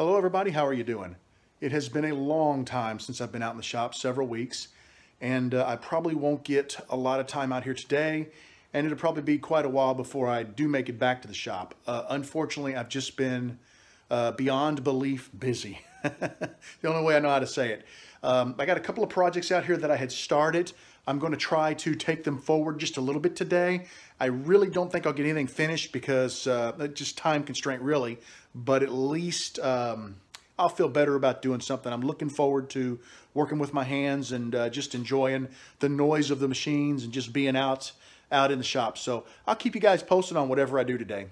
Hello everybody, how are you doing? It has been a long time since I've been out in the shop, several weeks, and I probably won't get a lot of time out here today, and it'll probably be quite a while before I do make it back to the shop. Unfortunately, I've just been beyond belief busy. The only way I know how to say it. I got a couple of projects out here that I had started. I'm going to try to take them forward just a little bit today. I really don't think I'll get anything finished because just time constraint really, but at least I'll feel better about doing something. I'm looking forward to working with my hands and just enjoying the noise of the machines and just being out in the shop. So I'll keep you guys posted on whatever I do today.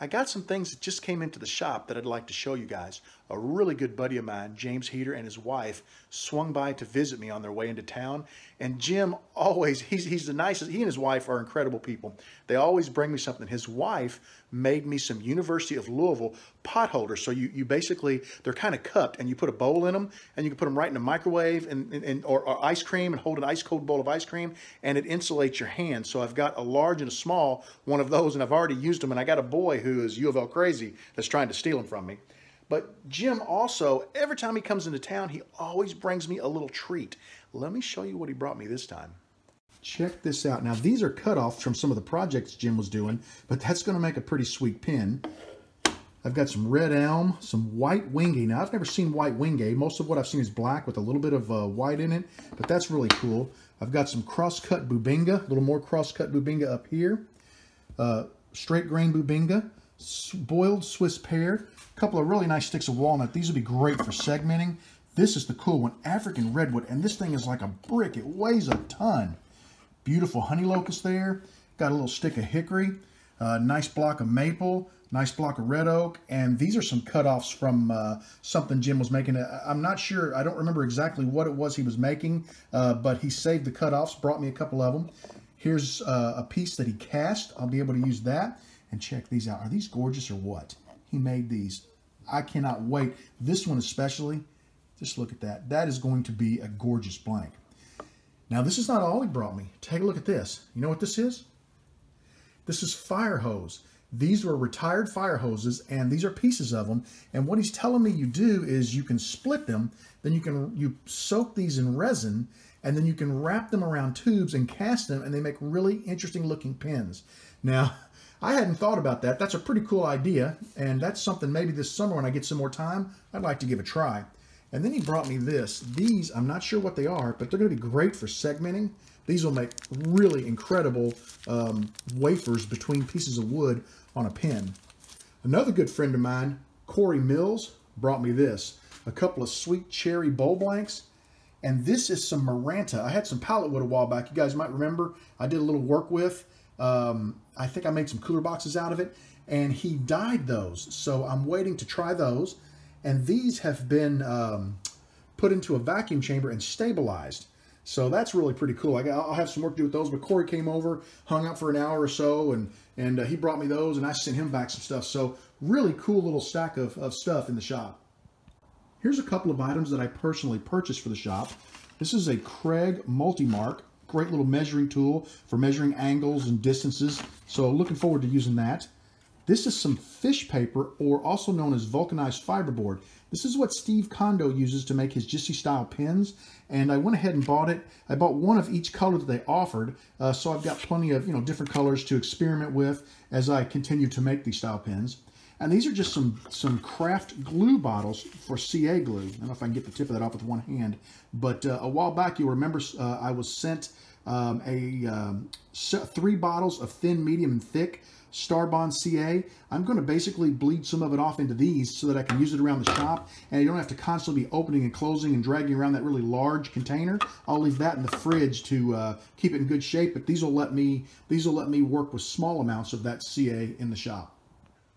I got some things that just came into the shop that I'd like to show you guys. A really good buddy of mine, James Heater, and his wife swung by to visit me on their way into town. And Jim always, he's the nicest. He and his wife are incredible people. They always bring me something. His wife made me some University of Louisville pot holders. So you basically, they're kind of cupped and you put a bowl in them and you can put them right in the microwave or ice cream and hold an ice cold bowl of ice cream and it insulates your hand. So I've got a large and a small one of those and I've already used them, and I got a boy who is U of L crazy that's trying to steal them from me. But Jim also, every time he comes into town, he always brings me a little treat. Let me show you what he brought me this time. Check this out. Now, these are cutoffs from some of the projects Jim was doing, but that's going to make a pretty sweet pin. I've got some red elm, some white wingay. Now, I've never seen white wingay. Most of what I've seen is black with a little bit of white in it, but that's really cool. I've got some cross-cut bubinga, a little more cross-cut bubinga up here. Straight grain bubinga, boiled Swiss pear, a couple of really nice sticks of walnut. These would be great for segmenting. This is the cool one, African redwood, and this thing is like a brick. It weighs a ton. Beautiful honey locust there. Got a little stick of hickory, nice block of maple, nice block of red oak, and these are some cutoffs from something Jim was making. I'm not sure, I don't remember exactly what it was he was making, but he saved the cutoffs, brought me a couple of them. Here's a piece that he cast. I'll be able to use that. And check these out. Are these gorgeous or what? He made these. I cannot wait. This one especially, just look at that. That is going to be a gorgeous blank. Now, this is not all he brought me. Take a look at this. You know what this is? This is fire hose. These were retired fire hoses, and these are pieces of them. And what he's telling me you do is you can split them, then you soak these in resin, and then you can wrap them around tubes and cast them, and they make really interesting looking pins. Now, I hadn't thought about that. That's a pretty cool idea, and that's something maybe this summer when I get some more time, I'd like to give a try. And then he brought me this. These, I'm not sure what they are, but they're going to be great for segmenting. These will make really incredible wafers between pieces of wood on a pin. Another good friend of mine, Corey Mills, brought me this. A couple of sweet cherry bowl blanks. And this is some Maranta. I had some pallet wood a while back. You guys might remember I did a little work with. I think I made some cooler boxes out of it, and he dyed those. So I'm waiting to try those. And these have been put into a vacuum chamber and stabilized. So that's really pretty cool. I'll have some work to do with those, but Corey came over, hung out for an hour or so, and he brought me those, and I sent him back some stuff. So really cool little stack of stuff in the shop. Here's a couple of items that I personally purchased for the shop. This is a Craig Multimark. Great little measuring tool for measuring angles and distances. So looking forward to using that. This is some fish paper, or also known as vulcanized fiberboard. This is what Steve Kondo uses to make his Jissy style pins. And I went ahead and bought it. I bought one of each color that they offered. So I've got plenty of different colors to experiment with as I continue to make these style pins. And these are just some craft glue bottles for CA glue. I don't know if I can get the tip of that off with one hand. But a while back, you'll remember I was sent 3 bottles of thin, medium, and thick Starbond CA. I'm going to basically bleed some of it off into these so that I can use it around the shop, and you don't have to constantly be opening and closing and dragging around that really large container. I'll leave that in the fridge to keep it in good shape, but these will let me work with small amounts of that CA in the shop.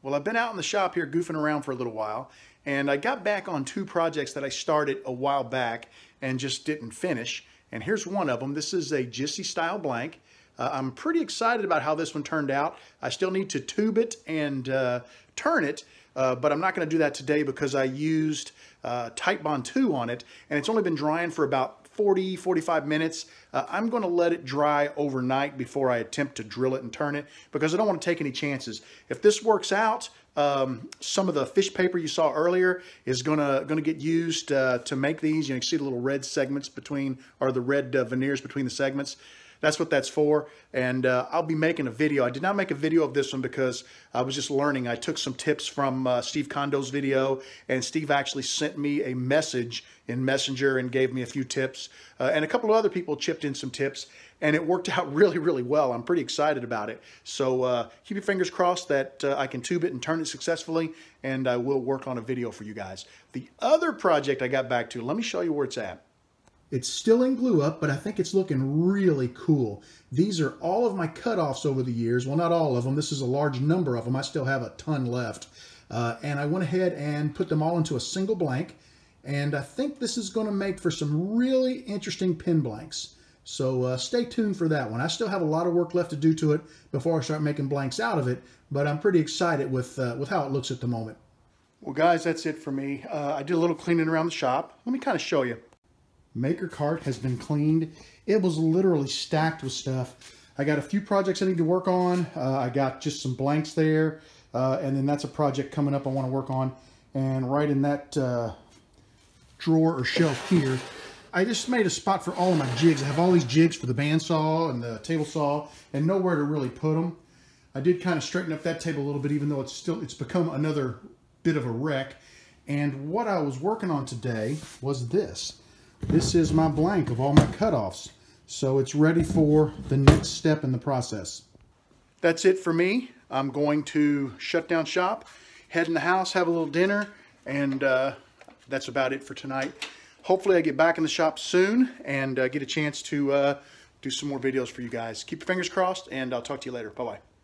Well, I've been out in the shop here goofing around for a little while, and I got back on 2 projects that I started a while back and just didn't finish. And here's one of them. This is a Jissy style blank. I'm pretty excited about how this one turned out. I still need to tube it and turn it, but I'm not going to do that today because I used Titebond 2 on it, and it's only been drying for about 40-45 minutes. I'm going to let it dry overnight before I attempt to drill it and turn it because I don't want to take any chances. If this works out, Some of the fish paper you saw earlier is gonna get used to make these. You can see the little red segments between, or the red veneers between the segments. That's what that's for. And I'll be making a video. I did not make a video of this one because I was just learning. I took some tips from Steve Condo's video, and Steve actually sent me a message in Messenger and gave me a few tips. And a couple of other people chipped in some tips, and it worked out really, really well. I'm pretty excited about it. So keep your fingers crossed that I can tube it and turn it successfully, and I will work on a video for you guys. The other project I got back to, let me show you where it's at. It's still in glue up, but I think it's looking really cool. These are all of my cutoffs over the years. Well, not all of them. This is a large number of them. I still have a ton left. And I went ahead and put them all into a single blank. And I think this is going to make for some really interesting pin blanks. So stay tuned for that one. I still have a lot of work left to do to it before I start making blanks out of it, but I'm pretty excited with how it looks at the moment. Well, guys, that's it for me. I did a little cleaning around the shop. Let me kind of show you. Maker cart has been cleaned. It was literally stacked with stuff. I got a few projects I need to work on. I got just some blanks there, and then that's a project coming up I want to work on. And right in that drawer or shelf here, I just made a spot for all of my jigs. I have all these jigs for the bandsaw and the table saw, and nowhere to really put them. I did kind of straighten up that table a little bit, even though it's become another bit of a wreck. And what I was working on today was this. This is my blank of all my cutoffs. So it's ready for the next step in the process. That's it for me. I'm going to shut down shop, head in the house, have a little dinner, and that's about it for tonight. Hopefully I get back in the shop soon and get a chance to do some more videos for you guys. Keep your fingers crossed, and I'll talk to you later. Bye-bye.